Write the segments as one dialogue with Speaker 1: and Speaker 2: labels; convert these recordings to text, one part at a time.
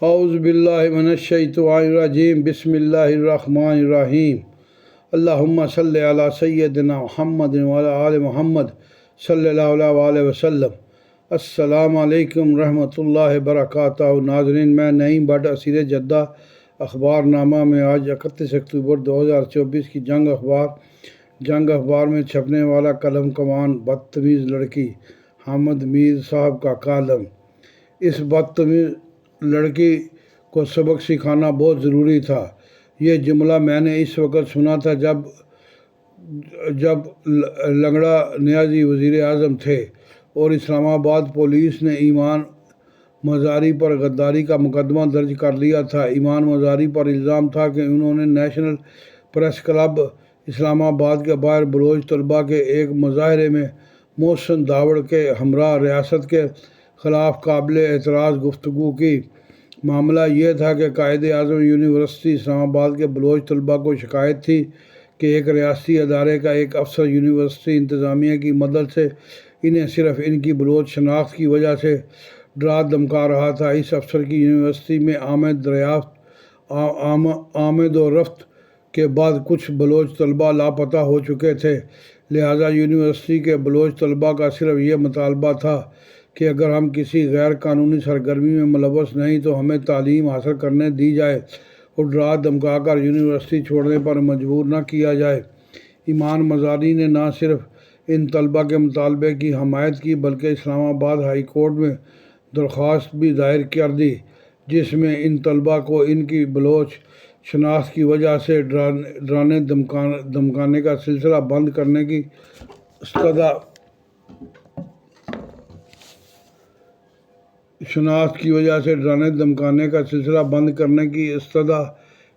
Speaker 1: اعوذ باللہ من الشیطان الرجیم بسم اللہ الرحمن الرحیم اللہم صلی علی سیدنا محمد وعلی آل محمد صلی اللہ علیہ وسلم۔ السلام علیکم رحمۃ اللہ وبرکاتہ۔ ناظرین، میں نعیم بٹ اسیر جدہ اخبار نامہ میں آج 31 اکتوبر 2024 کی جنگ اخبار میں چھپنے والا قلم کمان بدتمیز لڑکی حامد میر صاحب کا کالم۔ اس بدتمیز لڑکی کو سبق سکھانا بہت ضروری تھا۔ یہ جملہ میں نے اس وقت سنا تھا جب لنگڑا نیازی وزیر اعظم تھے اور اسلام آباد پولیس نے ایمان مزاری پر غداری کا مقدمہ درج کر لیا تھا۔ ایمان مزاری پر الزام تھا کہ انہوں نے نیشنل پریس کلب اسلام آباد کے باہر بلوچ طلباء کے ایک مظاہرے میں محسن داوڑ کے ہمراہ ریاست کے خلاف قابل اعتراض گفتگو کی۔ معاملہ یہ تھا کہ قائد اعظم یونیورسٹی اسلام آباد کے بلوچ طلباء کو شکایت تھی کہ ایک ریاستی ادارے کا ایک افسر یونیورسٹی انتظامیہ کی مدد سے انہیں صرف ان کی بلوچ شناخت کی وجہ سے ڈرا دھمکا رہا تھا۔ اس افسر کی یونیورسٹی میں آمد و رفت کے بعد کچھ بلوچ طلباء لاپتہ ہو چکے تھے، لہٰذا یونیورسٹی کے بلوچ طلباء کا صرف یہ مطالبہ تھا کہ اگر ہم کسی غیر قانونی سرگرمی میں ملوث نہیں تو ہمیں تعلیم حاصل کرنے دی جائے اور ڈرا دھمکا کر یونیورسٹی چھوڑنے پر مجبور نہ کیا جائے۔ ایمان مزاری نے نہ صرف ان طلباء کے مطالبے کی حمایت کی بلکہ اسلام آباد ہائی کورٹ میں درخواست بھی دائر کر دی، جس میں ان طلباء کو ان کی بلوچ شناخت کی وجہ سے ڈرانے دھمکانے کا سلسلہ بند کرنے کی استدعا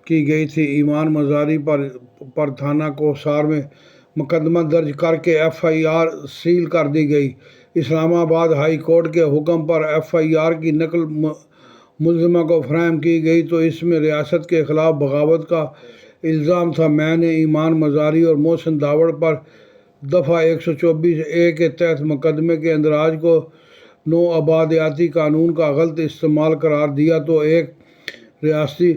Speaker 1: کی گئی تھی۔ ایمان مزاری پر تھانہ کوثر میں مقدمہ درج کر کے ایف آئی آر سیل کر دی گئی۔ اسلام آباد ہائی کورٹ کے حکم پر ایف آئی آر کی نقل ملزمہ کو فراہم کی گئی تو اس میں ریاست کے خلاف بغاوت کا الزام تھا۔ میں نے ایمان مزاری اور محسن داوڑ پر دفعہ 124(a) کے تحت مقدمے کے اندراج کو نوآبادیاتی قانون کا غلط استعمال قرار دیا تو ایک ریاستی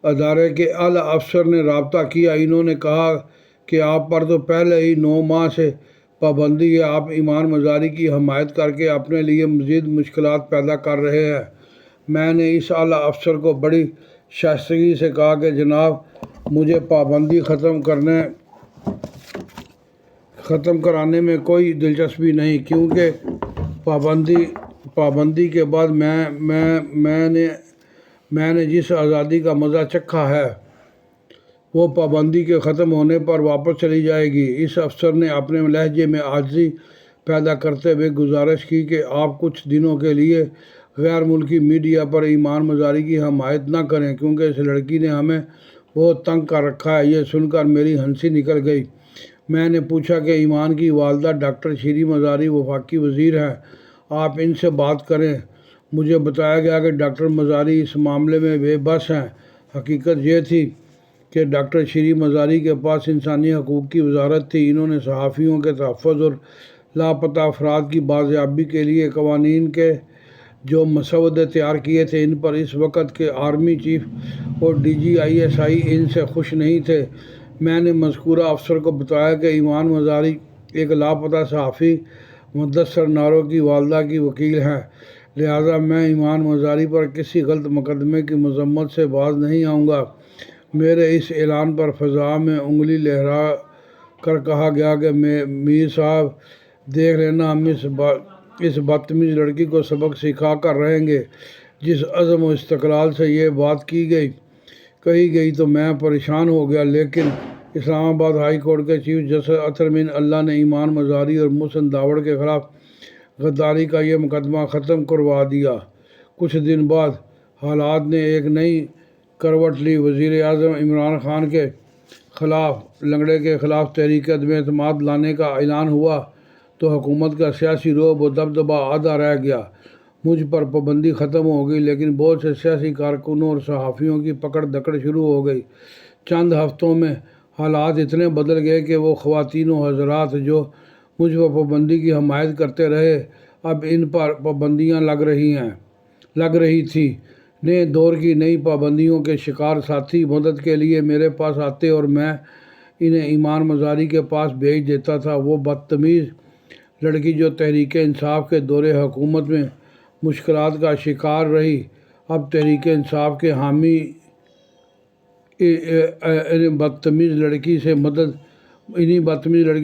Speaker 1: ادارے کے اعلیٰ افسر نے رابطہ کیا۔ انہوں نے کہا کہ آپ پر تو پہلے ہی 9 ماہ سے پابندی ہے، آپ ایمان مزاری کی حمایت کر کے اپنے لیے مزید مشکلات پیدا کر رہے ہیں۔ میں نے اس اعلیٰ افسر کو بڑی شائستگی سے کہا کہ جناب، مجھے پابندی ختم کرانے میں کوئی دلچسپی نہیں، کیونکہ پابندی کے بعد میں نے جس آزادی کا مزہ چکھا ہے وہ پابندی کے ختم ہونے پر واپس چلی جائے گی۔ اس افسر نے اپنے لہجے میں عاجزی پیدا کرتے ہوئے گزارش کی کہ آپ کچھ دنوں کے لیے غیر ملکی میڈیا پر ایمان مزاری کی حمایت نہ کریں، کیونکہ اس لڑکی نے ہمیں بہت تنگ کر رکھا ہے۔ یہ سن کر میری ہنسی نکل گئی۔ میں نے پوچھا کہ ایمان کی والدہ ڈاکٹر شیری مزاری وفاقی وزیر ہیں، آپ ان سے بات کریں۔ مجھے بتایا گیا کہ ڈاکٹر مزاری اس معاملے میں بے بس ہیں۔ حقیقت یہ تھی کہ ڈاکٹر شیری مزاری کے پاس انسانی حقوق کی وزارت تھی۔ انہوں نے صحافیوں کے تحفظ اور لاپتہ افراد کی بازیابی کے لیے قوانین کے جو مسودے تیار کیے تھے، ان پر اس وقت کے آرمی چیف اور DGISI ان سے خوش نہیں تھے۔ میں نے مذکورہ افسر کو بتایا کہ ایمان مزاری ایک لاپتہ صحافی مدثر نارو کی والدہ کی وکیل ہیں، لہٰذا میں ایمان مزاری پر کسی غلط مقدمے کی مذمت سے باز نہیں آؤں گا۔ میرے اس اعلان پر فضا میں انگلی لہرا کر کہا گیا کہ میر صاحب، دیکھ لینا، ہم اس بدتمیز لڑکی کو سبق سکھا کر رہیں گے۔ جس عزم و استقلال سے یہ بات کہی گئی تو میں پریشان ہو گیا، لیکن اسلام آباد ہائی کورٹ کے چیف جسٹس اطہر من اللہ نے ایمان مزاری اور محسن داوڑ کے خلاف غداری کا یہ مقدمہ ختم کروا دیا۔ کچھ دن بعد حالات نے ایک نئی کروٹ لی۔ وزیر اعظم عمران خان کے خلاف لنگڑے کے خلاف تحریک عدم اعتماد لانے کا اعلان ہوا تو حکومت کا سیاسی رعب و دبدبہ آدھا رہ گیا۔ مجھ پر پابندی ختم ہو گئی، لیکن بہت سے سیاسی کارکنوں اور صحافیوں کی پکڑ دھکڑ شروع ہو گئی۔ چند ہفتوں میں حالات اتنے بدل گئے کہ وہ خواتین و حضرات جو مجھ پر پابندی کی حمایت کرتے رہے، اب ان پر پابندیاں لگ رہی ہیں۔ لگ رہی تھی۔ نئے دور کی نئی پابندیوں کے شکار ساتھی مدد کے لیے میرے پاس آتے اور میں انہیں ایمان مزاری کے پاس بھیج دیتا تھا۔ وہ بدتمیز لڑکی جو تحریک انصاف کے دور حکومت میں مشکلات کا شکار رہی، اب تحریک انصاف کے حامی انہی بدتمیز لڑکی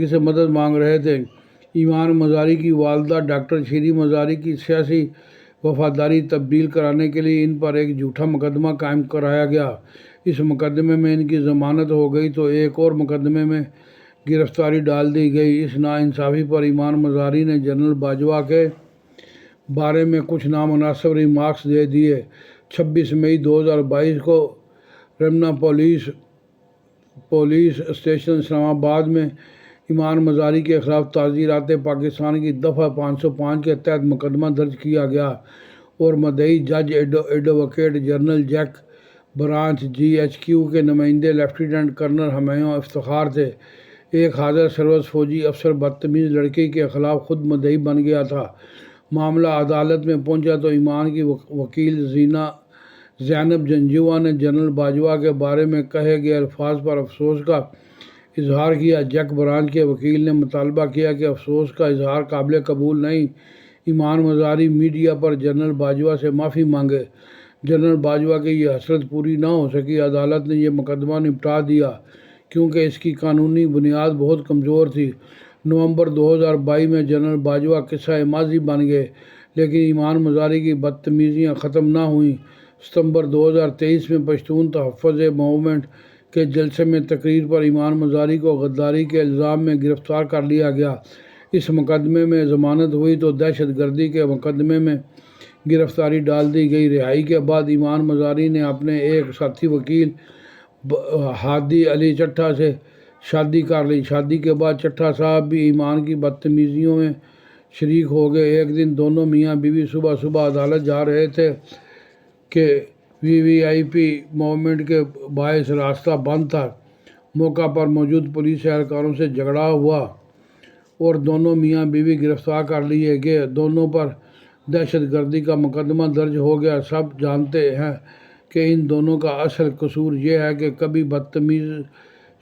Speaker 1: سے مدد مانگ رہے تھے۔ ایمان مزاری کی والدہ ڈاکٹر شیری مزاری کی سیاسی وفاداری تبدیل کرانے کے لیے ان پر ایک جھوٹا مقدمہ قائم کرایا گیا۔ اس مقدمے میں ان کی ضمانت ہو گئی تو ایک اور مقدمے میں گرفتاری ڈال دی گئی۔ اس ناانصافی پر ایمان مزاری نے جنرل باجوہ کے بارے میں کچھ نامناسب ریمارکس دے دیے۔ 26 مئی 2022 کو رمنا پولیس اسٹیشن اسلام آباد میں ایمان مزاری کے خلاف تعزیرات پاکستان کی دفعہ 505 کے تحت مقدمہ درج کیا گیا اور مدعی جج advocate general Jack branch GHQ کے نمائندے لیفٹیننٹ کرنل ہمایوں افتخار تھے۔ ایک حاضر سروس فوجی افسر بدتمیز لڑکی کے خلاف خود مدعی بن گیا تھا۔ معاملہ عدالت میں پہنچا تو ایمان کی وکیل زینب جنجوعہ نے جنرل باجوہ کے بارے میں کہے گئے الفاظ پر افسوس کا اظہار کیا۔ جیک برانچ کے وکیل نے مطالبہ کیا کہ افسوس کا اظہار قابل قبول نہیں۔ ایمان مزاری میڈیا پر جنرل باجوہ سے معافی مانگے۔ جنرل باجوہ کی یہ حسرت پوری نہ ہو سکی۔ عدالت نے یہ مقدمہ نپٹا دیا کیونکہ اس کی قانونی بنیاد بہت کمزور تھی۔ نومبر 2022 میں جنرل باجوہ قصہ ماضی بن گئے، لیکن ایمان مزاری کی بدتمیزیاں ختم نہ ہوئیں۔ ستمبر 2023 میں پشتون تحفظ موومنٹ کے جلسے میں تقریر پر ایمان مزاری کو غداری کے الزام میں گرفتار کر لیا گیا۔ اس مقدمے میں ضمانت ہوئی تو دہشت گردی کے مقدمے میں گرفتاری ڈال دی گئی۔ رہائی کے بعد ایمان مزاری نے اپنے ایک ساتھی وکیل ہادی علی چٹھا سے شادی کر لی۔ شادی کے بعد چٹھا صاحب بھی ایمان کی بدتمیزیوں میں شریک ہو گئے۔ ایک دن دونوں میاں بیوی صبح عدالت جا رہے تھے کہ VVIP موومنٹ کے باعث راستہ بند تھا۔ موقع پر موجود پولیس اہلکاروں سے جھگڑا ہوا اور دونوں میاں بیوی گرفتار کر لیے گئے۔ دونوں پر دہشت گردی کا مقدمہ درج ہو گیا۔ سب جانتے ہیں کہ ان دونوں کا اصل قصور یہ ہے کہ کبھی بدتمیز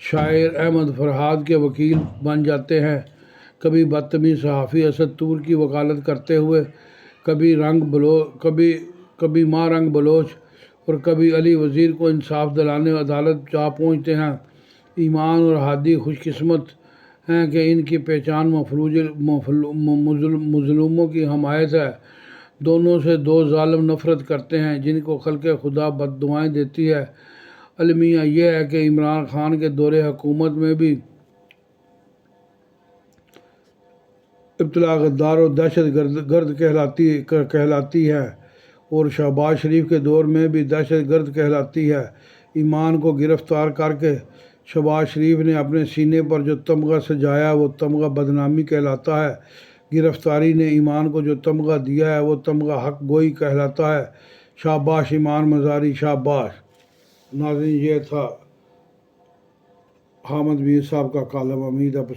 Speaker 1: شاعر احمد فرحاد کے وکیل بن جاتے ہیں، کبھی بدتمیز صحافی اسد طور کی وکالت کرتے ہوئے، کبھی ماں رنگ بلوچ اور کبھی علی وزیر کو انصاف دلانے عدالت جا پہنچتے ہیں۔ ایمان اور ہادی خوش قسمت ہیں کہ ان کی پہچان مظلوموں کی حمایت ہے۔ دونوں سے دو ظالم نفرت کرتے ہیں جن کو خلق خدا بد دعائیں دیتی ہے۔ المیہ یہ ہے کہ عمران خان کے دور حکومت میں بھی ابتلا غدار اور دہشت گرد کہلاتی ہے اور شہباز شریف کے دور میں بھی دہشت گرد کہلاتی ہے۔ ایمان کو گرفتار کر کے شہباز شریف نے اپنے سینے پر جو تمغہ سجایا وہ تمغہ بدنامی کہلاتا ہے۔ گرفتاری نے ایمان کو جو تمغہ دیا ہے وہ تمغہ حق گوئی کہلاتا ہے۔ شاباش ایمان مزاری، شاباش۔ ناظرین، یہ تھا حامد میر صاحب کا کالم۔ امید ہے